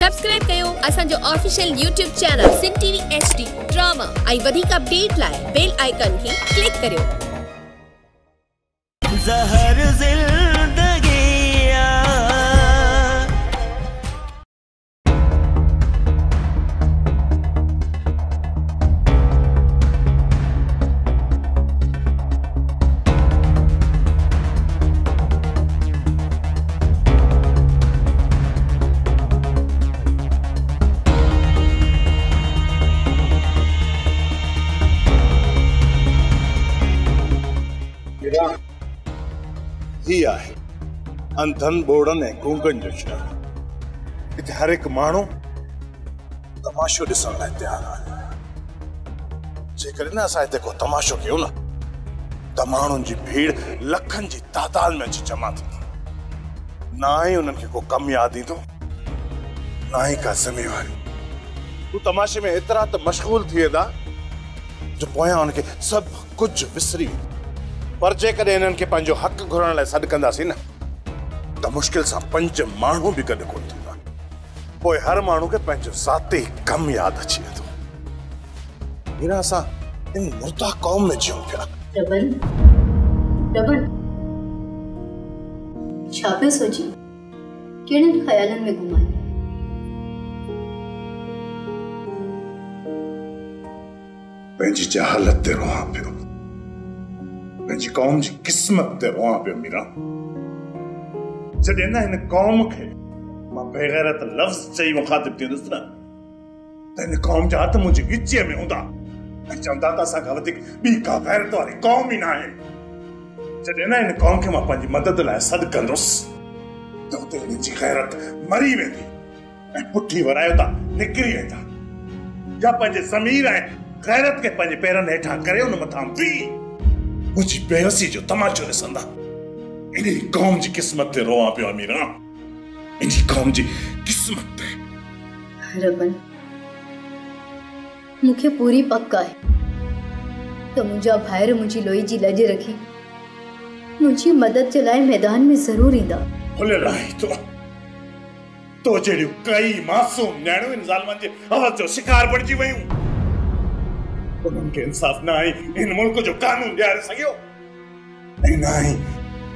Subscribe कयो असांजो official YouTube channel सिन TV HD drama ऐं वधीक अपडेट लाइ बेल आइकन खे क्लिक करियो। ज़हर ही आहे अंधन बोड़न ऐं गूंगन जो शहर। हिते हर एक माण्हू तमाशो ॾिसण लाइ तयार आहे। जेकर न असां हिते को तमाशो कयूं न त माण्हुनि जी भीड़ लखनि जी तादाद में अची जमा थींदी। ना ही उन्हनि खे को कम यादि ईंदो, ना ही का ज़िम्मेवारी। तूं तमाशे में एतिरा त मशगूल थी वेंदा जो पोयां उनखे सभु कुझु विसरी वेंदो। पर जेकॾहिं इन्हनि खे पंहिंजो हक़ घुरण लाइ सॾु कंदासीं न त मुश्किल सां 5 माण्हू बि गॾु कोन थींदा। पोइ हर माण्हू खे पंहिंजो ज़ाती कम यादि अची वेंदो। हीरा असां इन मुर्दा क़ौम में जियूं पिया। रबन छा पियो सोची? कहिड़नि ख़्यालनि में घुमाए? पंहिंजी जहालत ते रोहां पियो, पंहिंजी क़ौम जी क़िस्मत ते रोहां पियो मीरा। जॾहिं न हिन क़ौम खे मां बेग़ैरत लफ़्ज़ चई मुखातिब थींदुसि न त हिन क़ौम जा हथ मुंहिंजी गिचीअ में हूंदा ऐं चवंदा त असां खां वधीक ॿी का गैरत वारी क़ौम ई न आहे। जॾहिं न हिन क़ौम खे मां पंहिंजी मदद लाइ सॾु कंदुसि त उते हिन जी गैरत मरी वेंदी ऐं पुठी वरायो निकिरी वेंदा। या पंहिंजे ज़मीर ऐं गैरत खे पंहिंजे पेरनि हेठां करे उन मथां बीह मुझी बेहसी जो तमाशो ॾिसंदा। इन क़ौम जी क़िस्मत ते रोवां पियो अमीरा, इन क़ौम जी क़िस्मत ते। रबन मूंखे पूरी पक आहे त मुंहिंजा भाइर मुंहिंजी लोही जी लज रखी मुंहिंजी मदद जे लाइ मैदान में ज़रूर ईंदा। भले लाही तो जहिड़ियूं कई मासूम न्याणियूं इन ज़ालिमनि जे आवाज़ जो शिकार बणिजी वयूं। उन्हनि खे इंसाफ़ न आहे इन मुल्क जो कानून ॾियारे सघियो ऐं न आहे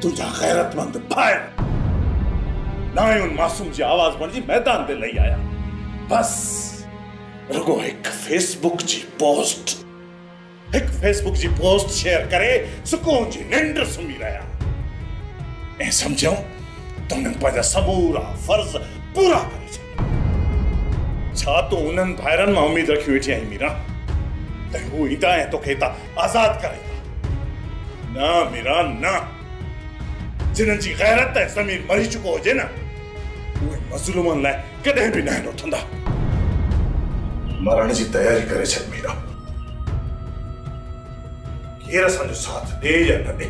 तुंहिंजा गैरतमंद भाउ न आहे उन मासूम जी आवाज़ बणिजी मैदान ते लही आया। बस रुगो हिकु फेसबुक जी पोस्ट शेयर करे सुकून जी निंड सुम्ही रहिया ऐं सम्झूं त उन्हनि पंहिंजा समूरा फर्ज़ पूरा करे छॾिया। छा तूं उन्हनि भाइरनि मां उमेद रखी वेठी आहीं मीरा त हू ईंदा ऐं तोखे हितां आज़ाद कराईंदा? न मीरा न। जिन्हनि जी गैरत ऐं ज़मीर मरी चुको हुजे न उहे मज़लूमनि लाइ कॾहिं बि न उथंदा। मरण जी तयारी करे छॾ मीरा। केरु असांजो साथ ॾे या न ॾे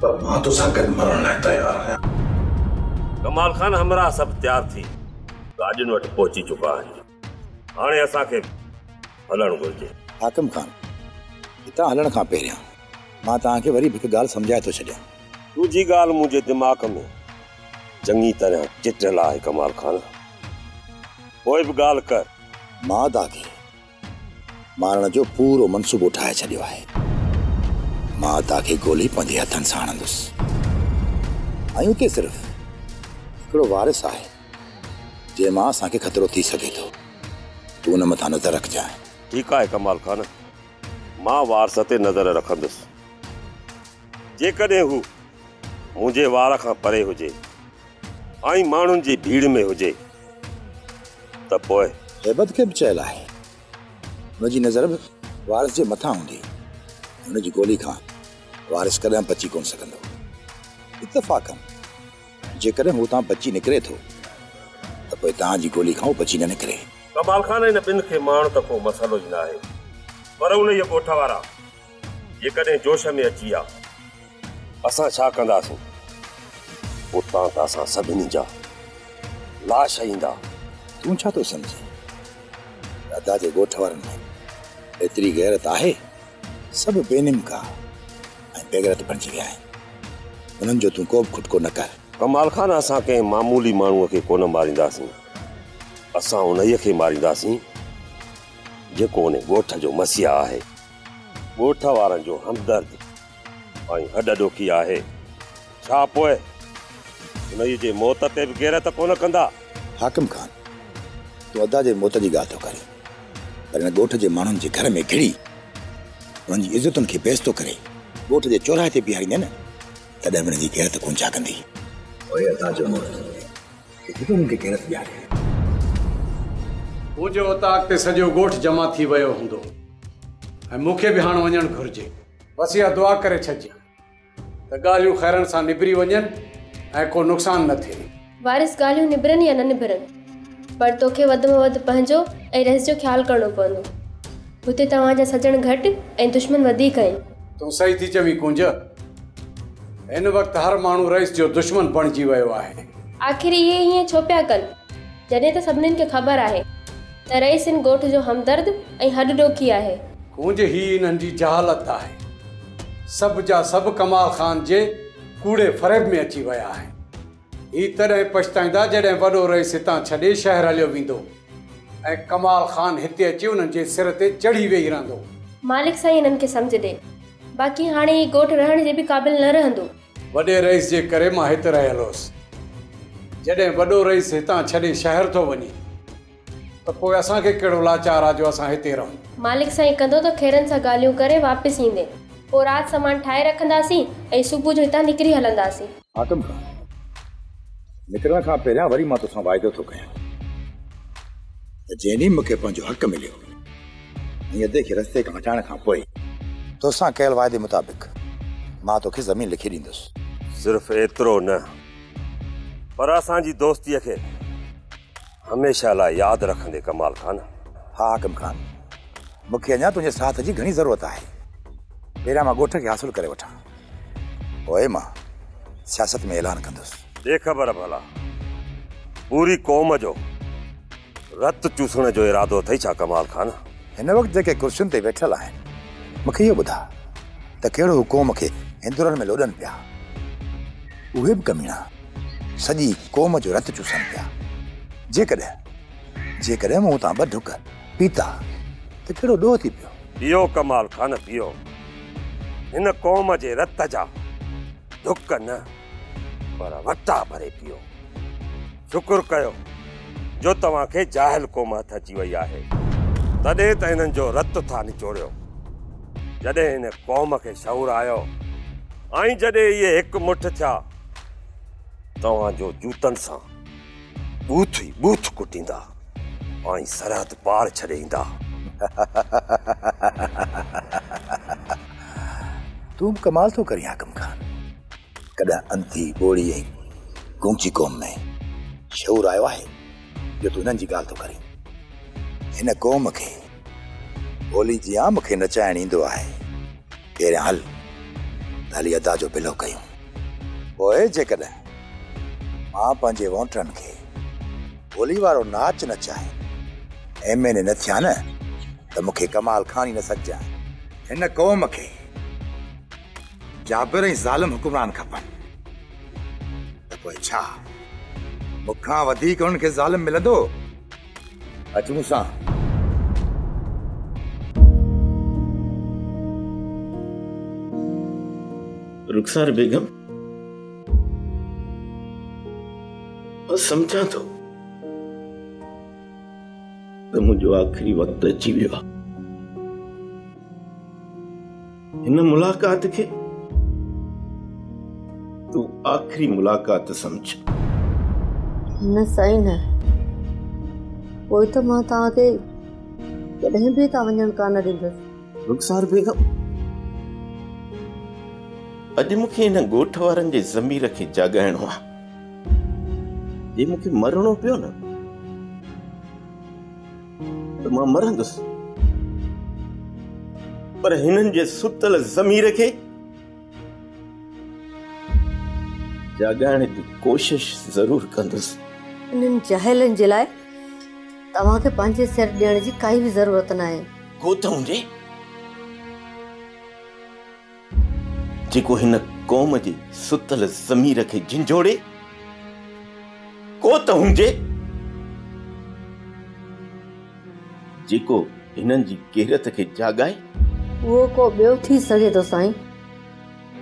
पर मां तोसां गॾु मरण लाइ तयार आहियां। कमाल खान हमरा सभु तयार थी गाॾियुनि वटि पहुची चुका आहिनि। हाणे असांखे हलण घुरिजे। हाकिम खान हितां हलण खां पहिरियां मां तव्हांखे वरी हिकु ॻाल्हि सम्झाए थो छॾियां। तुंहिंजी ॻाल्हि मुंहिंजे दिमाग़ में चङी तरह चिटियल आहे कमाल खान। पोइ बि ॻाल्हि कर। मां तव्हांखे मारण जो पूरो मनसूबो ठाहे छॾियो आहे। मां तव्हांखे गोली पंहिंजे हथनि सां हणंदुसि ऐं उते सिर्फ़ु हिकिड़ो वारिस आहे जंहिं मां असांखे ख़तरो थी सघे थो। तूं हुन मथां नज़र रखजांइ। ठीकु आहे कमाल खान, मां वारस ते नज़र रखंदुसि। जेकॾहिं हू मुंहिंजे वार खां परे हुजे ऐं माण्हुनि जी भीड़ में हुजे त पोइ हेबत खे बि चयल आहे हुनजी नज़र बि वारिस जे मथां हूंदी। हुनजी गोली खां वारिस कॾहिं बची कोन सघंदो। इत्तफ़ाक़न जेकॾहिं हू तां बची निकिरे थो त पोइ तव्हांजी गोली खां बची न निकिरे। कमाल खान इन ॿिनि खे माण्हू त को मसालो ई न आहे पर उन जे ॻोठ वारा जेकॾहिं जोश में अची विया असां छा कंदासीं? उतां त असां सभिनी जा लाश ईंदा। तूं छा थो सम्झे? दादा जे ॻोठ वारनि में एतिरी गैरत आहे? सब बेनिम का बेगरत बणजी विया आहिनि। उन्हनि जो तूं को बि खुटको न कर। कमाल खान असां कंहिं मामूली माण्हूअ खे कोन मारींदासीं, असां उन्हीअ खे मारींदासीं जेको उन ॻोठ जो मसीहा आहे, ॻोठ वारनि जो हमदर्द ऐं हॾॾोखी आहे। छा पोइ उन्हीअ जे मौत ते बि गैरत कोन कंदा? हाकिम खान, तूं अदा जे मौत जी ॻाल्हि थो करे, पर हिन ॻोठ जे माण्हुनि जे घर में घिड़ी उन्हनि जी इज़तुनि खे बेइज़्ज़त करे ॻोठ जे चौराहे ते बीहारींदे न, तॾहिं हुन जी गैरत कोन छा कंदी? ओए अदा जो मौत उन्हनि खे गैरत बीहारे। मुंहिंजो उतां अॻिते सॼो ॻोठ जमा थी वियो हूंदो ऐं मूंखे बि हाणे वञणु घुरिजे। बसि इहा दुआ करे छॾिजे त ॻाल्हियूं ख़ैरनि सां निबिरी वञनि ऐं को नुक़सानु न थिए। वारिस ॻाल्हियूं निबिरनि या न निबिरनि, पर तोखे वधि में वधि पंहिंजो ऐं रहिस जो ख़्यालु करणो पवंदो। हुते तव्हांजा सजण घटि ऐं दुश्मन वधीक आहिनि। तूं सही थी चवीं कुंज, हिन वक़्तु हर माण्हू रईस जो दुश्मन बणिजी वियो आहे। आख़िर इहे हीअं छो पिया कनि, जॾहिं त सभिनीनि खे ख़बर आहे त रईस हिन ॻोठ जो हमदर्द ऐं हॾॾोखी आहे। कुंज ही हिननि जी जहालत आहे। सभु जा सभु कमाल खान जे कूड़े फ़रेब में अची विया आहिनि। ही तॾहिं पछताईंदा जॾहिं वॾो रईस हितां छॾे शहर हलियो वेंदो ऐं कमाल खान हिते अची उन्हनि जे सिर ते चढ़ी वेही रहंदो। मालिक साईं हिननि खे सम्झ ॾे, बाक़ी हाणे ही ॻोठ रहण जे बि क़ाबिल न रहंदो। वॾे रईस जे करे मां हिते रहियल हुअसि। जॾहिं वॾो रईस हितां छॾे शहर थो वञे त पोइ असांखे कहिड़ो लाचार आहे जो असां हिते रहूं। मालिक साईं कंदो त खेरनि सां ॻाल्हियूं करे वापसि ईंदे, पोइ राति सामान ठाहे रखंदासीं ऐं सुबुह जो हितां निकिरी हलंदासीं। हाकिम खान, निकिरण खां पहिरियां वरी मां तोसां वाइदो थो कयां त जंहिं ॾींहुं मूंखे पंहिंजो हक़ मिलियो ऐं अदे खे रस्ते खां हटाइण खां पोइ तोसां कयल वाइदे मुताबिक़ मां तोखे ज़मीन लिखी ॾींदुसि। सिर्फ़ु एतिरो न, पर असांजी दोस्तीअ खे हमेशह लाइ यादि रखंदे कमाल खान। हा हाकिम खान, मूंखे अञा तुंहिंजे साथ जी घणी ज़रूरत आहे। पहिरियां मां ॻोठ खे हासिलु करे वठां, पोइ मां सियासत में ऐलान कंदुसि। दे ख़बर भला पूरी क़ौम जो रत चूसण जो इरादो अथई छा कमाल खान? हिन वक़्तु जेके कुर्सियुनि ते वेठल आहिनि, मूंखे इहो ॿुधा त कहिड़ो क़ौम खे हिंदुरनि में लोॾनि पिया। उहे बि कमीना सॼी क़ौम जो रत चूसनि पिया। जेकॾहिं मूं तां ॿ ढुक पीता त कहिड़ो ॾोह थी पियो। पियो कमाल खान पियो, हिन क़ौम जे रत जा ढुक न पर वटा भरे पियो। शुक्र कयो जो तव्हांखे जाहिल क़ौम हथ अची वई आहे, तॾहिं त हिननि जो रत था निचोड़ियो। जॾहिं हिन क़ौम खे शऊर आयो ऐं जॾहिं इहे हिकु मुठ थिया, तव्हांजो जूतनि सां बूथ ई बूथ कुटींदा ऐं सरहद पार छॾे ईंदा। तूं कमाल थो करीं हाकिम खान। कॾहिं अंधी ॿोड़ी ऐं गूंची क़ौम में शऊर आयो आहे जो तूं हिननि जी ॻाल्हि थो करीं। हिन क़ौम खे ॿोली जी आ मूंखे नचाइण ईंदो आहे। पहिरियां हली अदा जो बिलो कयूं, पोइ जेकॾहिं मां पंहिंजे वोटरनि खे ॿोली वारो नाच नचाए एमएनए न थिया न त मूंखे कमाल खान ई न सघजां। हिन क़ौम खे जाबिर ऐं ज़ालिम हुक्मरान खपनि, त पोइ छा मूंखां वधीक उन्हनि खे ज़ालिम मिलंदो? अच मूंसां। रुखसार बेगम, समझा तो त मुंहिंजो आख़िरी वक़्तु अची वियो आहे। हिन मुलाक़ात खे तूं आख़िरी मुलाक़ात समझ। न साईं न, पोइ त मां तव्हांखे कॾहिं बि तव्हां वञणु कान ॾींदसि। रुखसार बेगम, अॼु मूंखे हिन ॻोठ वारनि जे ज़मीर खे जाॻाइणो आहे। जे मूंखे मरणो पियो न त मां मरंदुसि, पर हिननि जे सुतल ज़मीर खे जाॻाइण जी कोशिश ज़रूर कंदुसि। इन्हनि जाहिलनि जे लाइ तव्हांखे पंहिंजे सिर ॾियण जी काई बि ज़रूरत न आहे। गोत हुजे जेको हिन क़ौम जी सुतल ज़मीर खे झंझोड़े को त हुजे जेको हिननि जी केरत खे जागाए। उहो को ॿियो थी सघे थो साईं,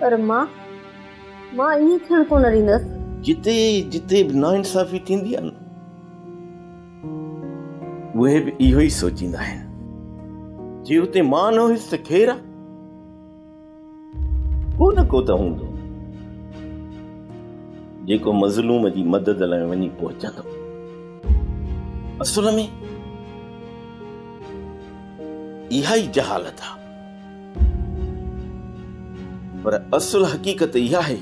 पर मां ईअं थियण कोन ॾींदसि। जिते जिते बि नाइंसाफ़ी थींदी आहे न, उहे बि इहो ई सोचींदा आहिनि, जे उते मां न हुयुसि त खेर आहे। को न को त हूंदो जेको मज़लूम जी मदद लाइ वञी पहुचंदो। असुल में इहा ई जहालत आहे, पर असुल हकीकत इहा आहे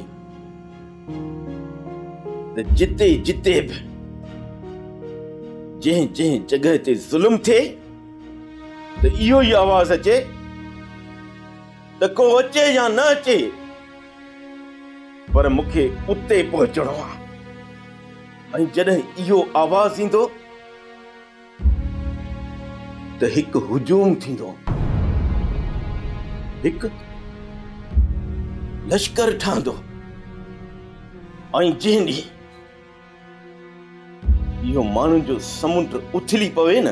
त जिते जिते बि जंहिं जंहिं जॻह ते ज़ुल्म थिए त इहो ई आवाज़ अचे त को अचे या न अचे, पर मूंखे उते पहुचणो आहे। ऐं जॾहिं इहो आवाज़ ईंदो त हिकु हुजूम थींदो, हिकु लश्कर ठहंदो। ऐं जंहिं ॾींहुं इहो माण्हुनि जो समुंड उथली पवे न,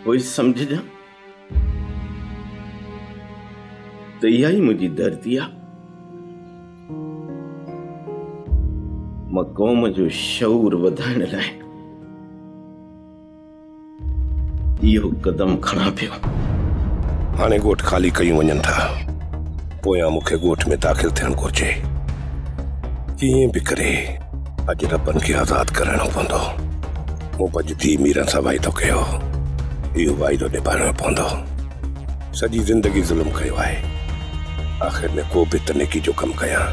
पोइ सम्झ त इहा ई मुंहिंजी धरती आहे। मां क़ौम जो शऊर वधाइण लाइ इहो कदम खणा पियो। हाणे ॻोठ खाली कयूं वञनि था, पोयां मूंखे ॻोठ में दाख़िल थियणु घुरिजे। कीअं बि करे अॼु रबनि खे आज़ादु करणो पवंदो। मूं पंहिंजी धीउ मीरनि सां वाइदो कयो, इहो वाइदो निभाइणो पवंदो। सॼी ज़िंदगी ज़ुल्म कयो आहे, आख़िर में को बि तनेकी जो कमु कयां,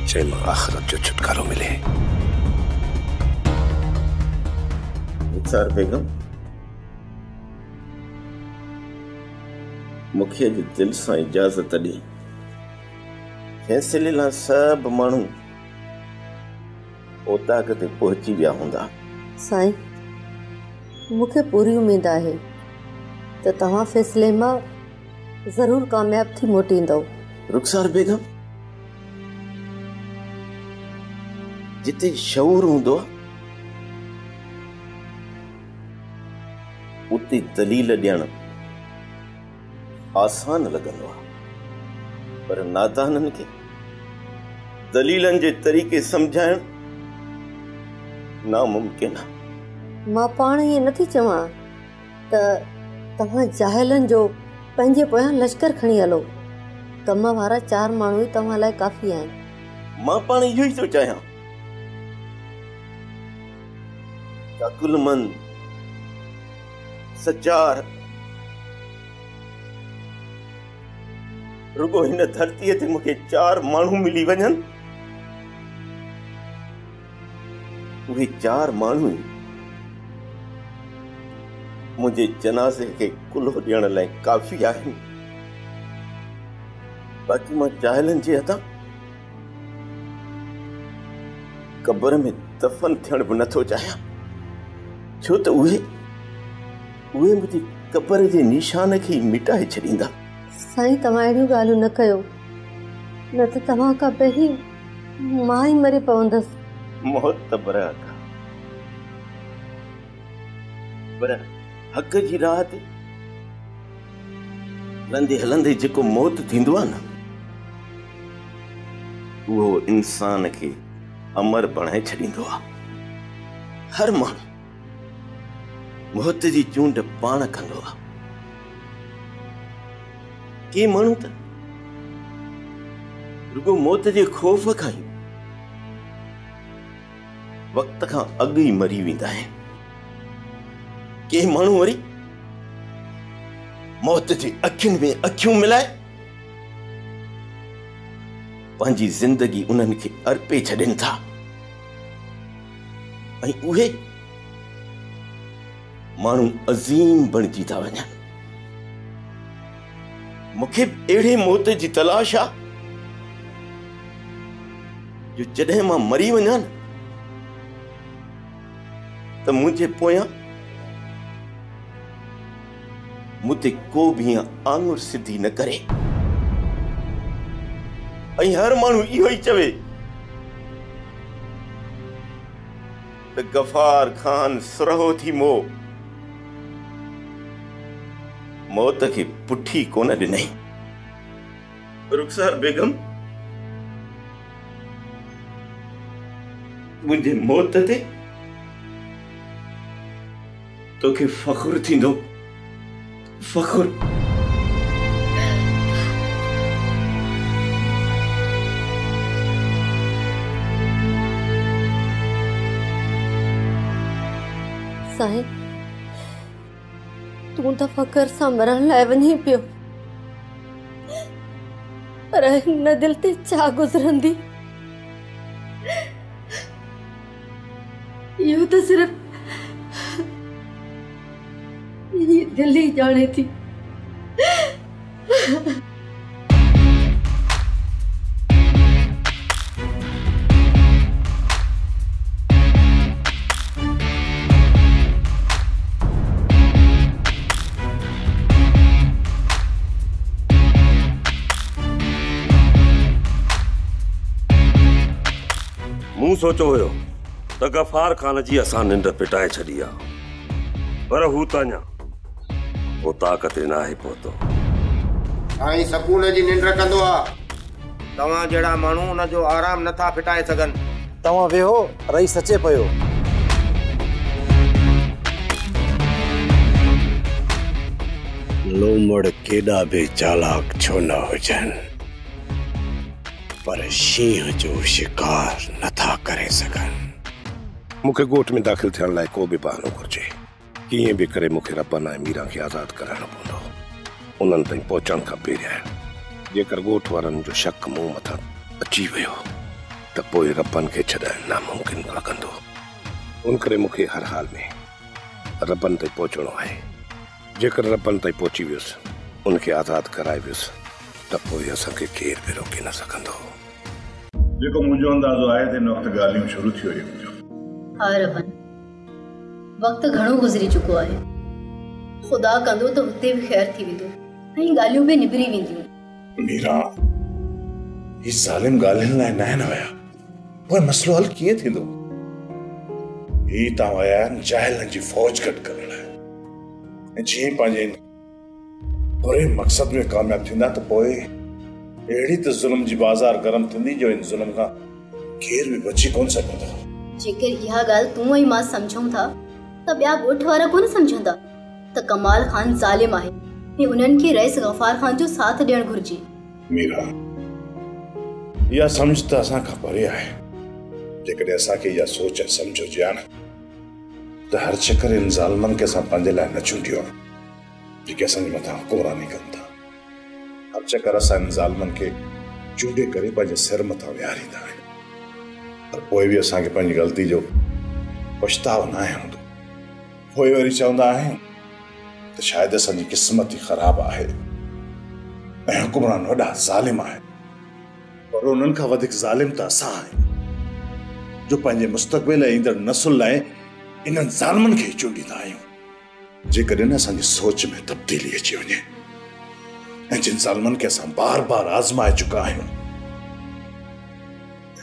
चए मां आख़िरत जो छुटकारो मिले। रुखसार बेगम, मूंखे अॼु दिलि सां इजाज़त ॾे। फैसले लाइ सभु माण्हू ओताक ते पहुची विया हूंदा। साईं, मूंखे पूरी उमेद आहे त तव्हां फैसले मां ज़रूर कामयाब थी मोटींदव। रुखसार बेगम, जिते शऊर हूंदो उते दलील ॾियणु आसान लॻंदो आहे, पर नादाननि खे दलीलनि जे तरीक़े सम्झाइण नामुमकिन आहे। मां पाण ईअं नथी चवां त तव्हां जाहिलनि जो पंहिंजे पोयां लश्कर खणी हलो। कम वारा 4 माण्हू ई तव्हां लाइ काफ़ी आहिनि। मां पाण इहो ई थो चाहियां, अकुलमंद सचार रुगो हिन धरतीअ ते मूंखे 4 माण्हू मिली वञनि, उहे 4 माण्हू मुंहिंजे जनाज़े खे कुल्हो ॾियण लाइ काफ़ी आहिनि। बाक़ी मां जाहिलनि जे हथां क़बर में दफ़न थियण बि नथो चाहियां, छो त उहे मुंहिंजी क़बर जे निशान खे मिटाए छॾींदा। साईं, तव्हां अहिड़ियूं ॻाल्हियूं न कयो, न त तव्हां खां पहिरीं मां ई मरी पवंदसि। मौत त बराक आहे, पर हक़ जी राह ते हलंदे हलंदे जेको मौत थींदो आहे न, उहो इंसान खे अमर बणाए छॾींदो आहे। हर माण्हू मौत जी चूंड पाण कंदो आहे। के माण्हू त रुगो मौत जे ख़ौफ़ खां ई वक़्त खां अॻु ई मरी वेंदा आहिनि। के माण्हू वरी मौत जे अखियुनि में अखियूं मिलाए पंहिंजी ज़िंदगी उन्हनि खे अर्पे छॾनि था, ऐं उहे माण्हू अज़ीम बणिजी था वञनि। मूंखे अहिड़े मौत जी तलाश आहे जो जॾहिं मां मरी वञा न, त मुंहिंजे पोयां मूं ते को बि आंगुर सिधी न करे, ऐं हर माण्हू इहो ई चवे त गफ़ार खान सुरहो थी मौत खे पुठी कोन ॾिनई। रुखसार बेगम मुंहिंजे मौत ते तोखे फ़ख्रु थींदो, फ़ख्रु। साईं, तूं त फ़ख्र सां मरण लाइ वञी पियो, पर हिन दिल ते छा गुज़रंदी? इहो त सिर्फ़ ये दिल ही जाने थी। मूं सोचो हुयो त गफ़ार खान जी असां निंड पिटाए छॾी आ, पर हू त अञा वो ताक़त न आहे पहुतो। साईं सकून जी निंड कंदो आ, तव्हां जहिड़ा माण्हू उन जो आराम नथा फिटाए सघनि। तव्हां वेहो, रईस अचे पियो। लोमड़ केॾा बि चालाक छो न हुजनि, पर शींहं जो शिकार नथा करे सघनि। मूंखे ॻोठ में दाख़िल थियण लाइ को बि बहानो घुर्जे। कीअं बि करे मूंखे रबन ऐं मीरा खे आज़ाद कराइणो पवंदो। उन्हनि ताईं पहुचण खां पहिरियां जेकर ॻोठ वारनि जो शक मूं मथां अची वियो त पोइ रबन खे छॾाइण नामुमकिन लॻंदो। उन करे मूंखे हर हाल में रबन ताईं पहुचणो आहे। जेकर रबन ताईं पहुची वियुसि, उनखे आज़ाद कराए वियुसि, त पोइ असांखे केर बि रोके न सघंदो। जेको मुंहिंजो अंदाज़ो आहे त हिन वक़्तु ॻाल्हियूं शुरू थी वियूं। हा रबन, वक़्तु घणो गुज़री चुको आहे। ख़ुदा कंदो त हुते बि ख़ैर थी वेंदो ऐं ॻाल्हियूं बि निबिरी वेंदियूं। मीरा, ही ज़ालिम ॻाल्हियुनि लाइ न विया, पोइ मसलो हल कीअं थींदो? ही तव्हां विया आहिनि जाहिलनि जी फ़ौज गॾु करण लाइ, ऐं जीअं पंहिंजे बुरे मक़सद में कामयाब थींदा त पोइ अहिड़ी त ज़ुल्म जी बाज़ार गरम थींदी जो इन ज़ुल्म खां केर बि बची कोन सघंदो। जेकर इहा ॻाल्हि तूं ऐं मां सम्झूं था त ॿिया ॻोठ वारा कोन सम्झंदा त कमाल खान ज़ालिम आहे ऐं उन्हनि खे रईस गफ़ार खान जो साथ ॾियणु घुर्जे। मीरा, इहा सम्झ त असां खां परे आहे। जेकॾहिं असांखे इहा सोच ऐं सम्झ हुजे हा न त हर चकर इन ज़ालिमनि खे असां पंहिंजे लाइ न चूंडियो आहे जेके असांजे मथां हुकुमरानी कनि था। हर चकर असां इन ज़ालिमनि खे चूंडे करे पंहिंजे सिर मथां विहारींदा आहियूं, पर पोइ बि असांखे पंहिंजी ग़लती जो पछतावो न आहे हूंदो। पोइ वरी चवंदा आहियूं त शायदि असांजी क़िस्मत ई ख़राबु आहे ऐं हुकुमरान वॾा ज़ालिम आहे, पर उन्हनि खां वधीक ज़ालिम त असां आहियूं जो पंहिंजे मुस्तक़बिल ऐं ईंदड़ नसुल लाइ इन्हनि ज़ालिमनि खे चूंडींदा आहियूं। जेकॾहिं असांजी सोच में तब्दीली अची वञे ऐं जिन ज़ालिमनि खे असां बार बार आज़माए चुका आहियूं,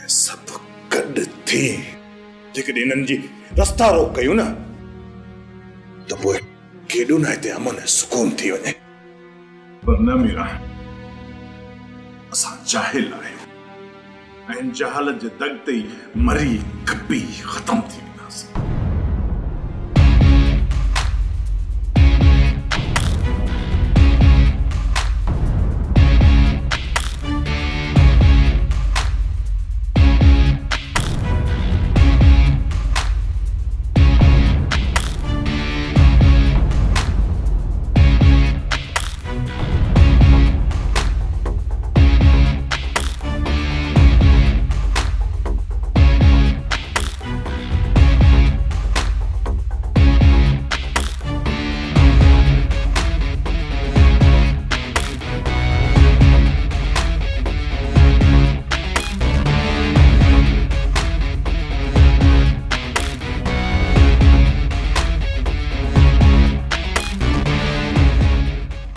सभु गॾु थी जेकॾहिं इन्हनि जी रस्ता रोक कयूं न त पोइ केॾो न हिते अमन ऐं सुकून थी वञे। पर न मीरा, असां जाहिल आहियूं ऐं जहालत जे दग ते ई मरी कपी ख़तम थी वेंदासीं।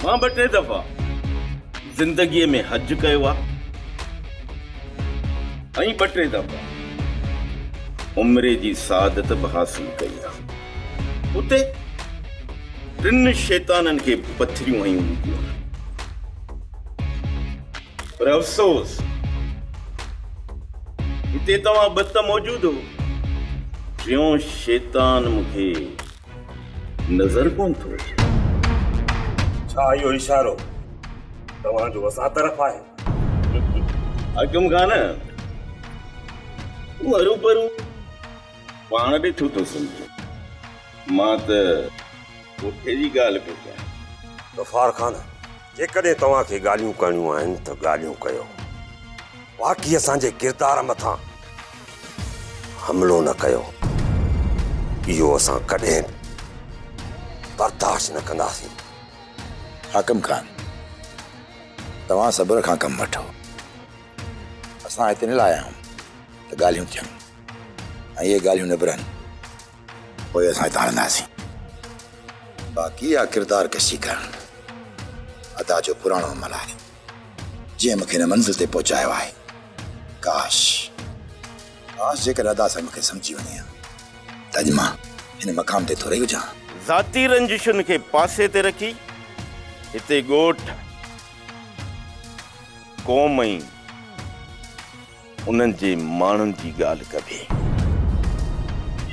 मां 2-3 दफ़ा ज़िंदगीअ में हज कयो आहे ऐं 2-3 दफ़ा उम्र जी सादत बि हासिल कई आहे। उते टिन शैताननि खे पथरियूं हयूं पर अफ़सोस हिते तव्हां ॿ त मौजूद हो, टियों शैतान मूंखे नज़र कोन थो अचे। छा इहो इशारो तव्हांजो असां तरफ़ आहे? हाकिम खान तूं हरू भरू पाण ॾिठो थो सम्झो, मां त कोठे जी ॻाल्हि पियो कयां। गफ़ार खान, जेकॾहिं तव्हांखे ॻाल्हियूं करणियूं आहिनि त ॻाल्हियूं कयो, बाक़ी असांजे किरदार मथां हमिलो न कयो। इहो असां कॾहिं बर्दाश्त न कंदासीं। हाकिम खान, तव्हां सब्र खां कमु वठो। असां हिते न आया आहियूं त ॻाल्हियूं थियनि ऐं इहे ॻाल्हियूं निबरनि, पोइ असां हितां हलंदासीं। बाक़ी आहे किरदार कशी करणु, अदा जो पुराणो अमल आहे जंहिं मूंखे हिन मंज़िल ते पहुचायो आहे। काश जेकर अदा सां मूंखे सम्झी वञे त अॼु मां हिन मक़ाम ते थो रही हुजां। ज़ाती रंजिशुनि खे पासे ते रखी हिते ॻोठ, क़ौम ऐं उन्हनि जे माण्हुनि जी ॻाल्हि कबे।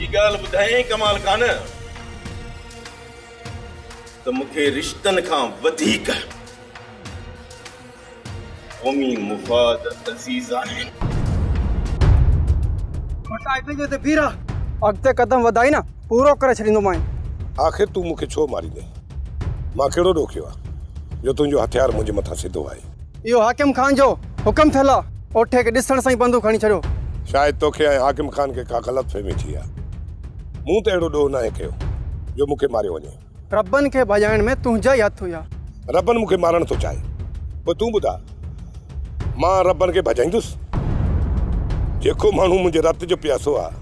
ये ॻाल्हि ॿुधायईं कमाल खान त मूंखे रिश्तनि खां वधीक क़ौमी मुफ़ाद अज़ीज़ आहिनि। अॻिते कदम वधाई न पूरो करे छॾींदोमांइ। आख़िर तूं मूंखे छो मारींदे? मां कहिड़ो ॾोखियो आहे जो तुंहिंजो हथियार मुंहिंजे मथां सिधो आहे? इहो हाकिम खान जो हुकुम थियल आहे। ओठे खे ॾिसण सां ई बंदूक खणी छॾियो। शायदि तोखे ऐं हाकिम खान खे का ग़लतफ़हमी थी आहे। मूं त अहिड़ो ॾोह न आहे कयो जो मूंखे मारियो वञे। रबनि खे भॼाइण में तुंहिंजा ई हथ हुया। रबनि मूंखे मारणु थो चाहे, पोइ तूं ॿुधा मां रबनि खे भॼाईंदुसि? जेको माण्हू मुंहिंजे रत जो प्यासो आहे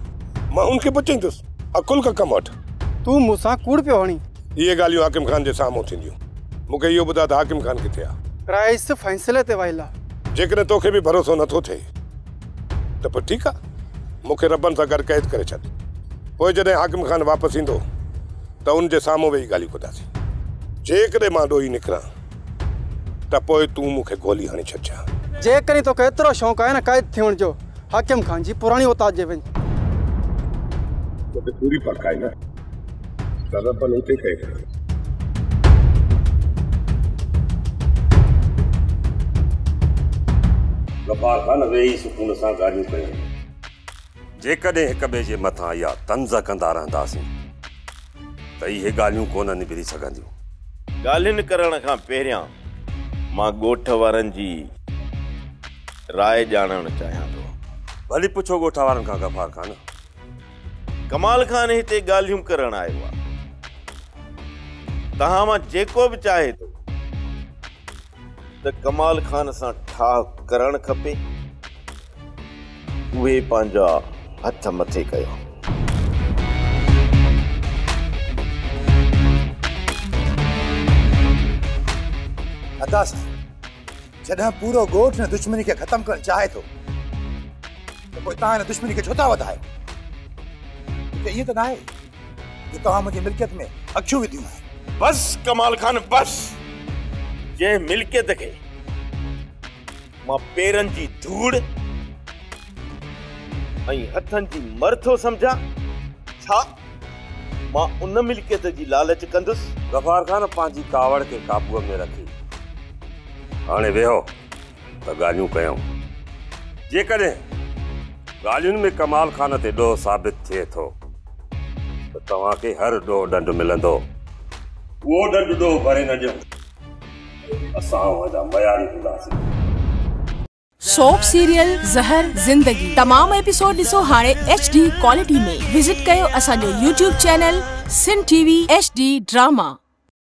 मां उनखे बचाईंदुसि। अकुल खां कमु वठ। तूं मूंसां कूड़ पियो हणी। इहे ॻाल्हियूं हाकिम खान जे साम्हूं थींदियूं। मूंखे इहो ॿुधा त हाकिम खान किथे आहे? राइस फ़ैसिले ते वहियल आहे। जेकॾहिं तोखे बि भरोसो नथो थिए त पोइ ठीकु आहे, मूंखे रबनि सां गॾु क़ैद करे छॾ। पोइ जॾहिं हाकिम खान वापसि ईंदो त उनजे साम्हूं वेही ॻाल्हियूं कंदासीं। जेकॾहिं मां ॾोही निकिरां त पोइ तूं मूंखे गोली हणी छॾिजां। जेकॾहिं तोखे एतिरो शौक़ु आहे न क़ैद थियण जो, हाकिम खान जी पुराणी औताद जे वञ। तोखे पूरी पक आहे न त रबनि उते क़ैद करे। गफ़ार खान वेही सुकून सां ॻाल्हियूं कयूं। जेकॾहिं हिक ॿिए जे मथां इहा तंज़ कंदा रहंदासीं त इहे ॻाल्हियूं कोन निबिरी सघंदियूं। ॻाल्हियुनि करण खां पहिरियां मां ॻोठ वारनि जी राय ॼाणणु चाहियां थो। भली पुछो ॻोठ वारनि खां गफ़ार खान। कमाल खान हिते ॻाल्हियूं करणु आयो आहे। तव्हां मां जेको बि चाहे थो त कमाल खान सां ठाह करणु खपे, उहे पंहिंजा हथ मथे कयो। अदा साईं, जॾहिं पूरो ॻोठ न दुश्मनी खे ख़तमु करणु चाहे थो त पोइ तव्हां हिन दुश्मनी खे छो था वधायो? ईअं त न आहे जो तव्हां मुंहिंजी मिल्कियत में अखियूं विधियूं आहिनि। बस कमाल खान, बस। जंहिं मिल्कियत खे मां पेरनि जी धूड़ ऐं हथनि जी मर थो सम्झां, छा मां उन मिल्कियत जी लालच कंदुसि? गफ़ार खान पंहिंजी कावड़ खे काबूअ में रखी हाणे वेहो त ॻाल्हियूं कयूं। जेकॾहिं ॻाल्हियुनि में कमाल खान ते ॾोह साबित थिए थो त तव्हांखे हर ॾोह ॾंड मिलंदो। उहो ॾंड ॾोह भरे न ॾियो, असां हुनजा मयारी हूंदासीं। सोप सीरियल ज़हर ज़िंदगी तमाम एपिसोड ॾिसो हाणे HD क्वालिटी में। विजिट कयो असांजो YouTube चैनल सिन TV HD ड्रामा।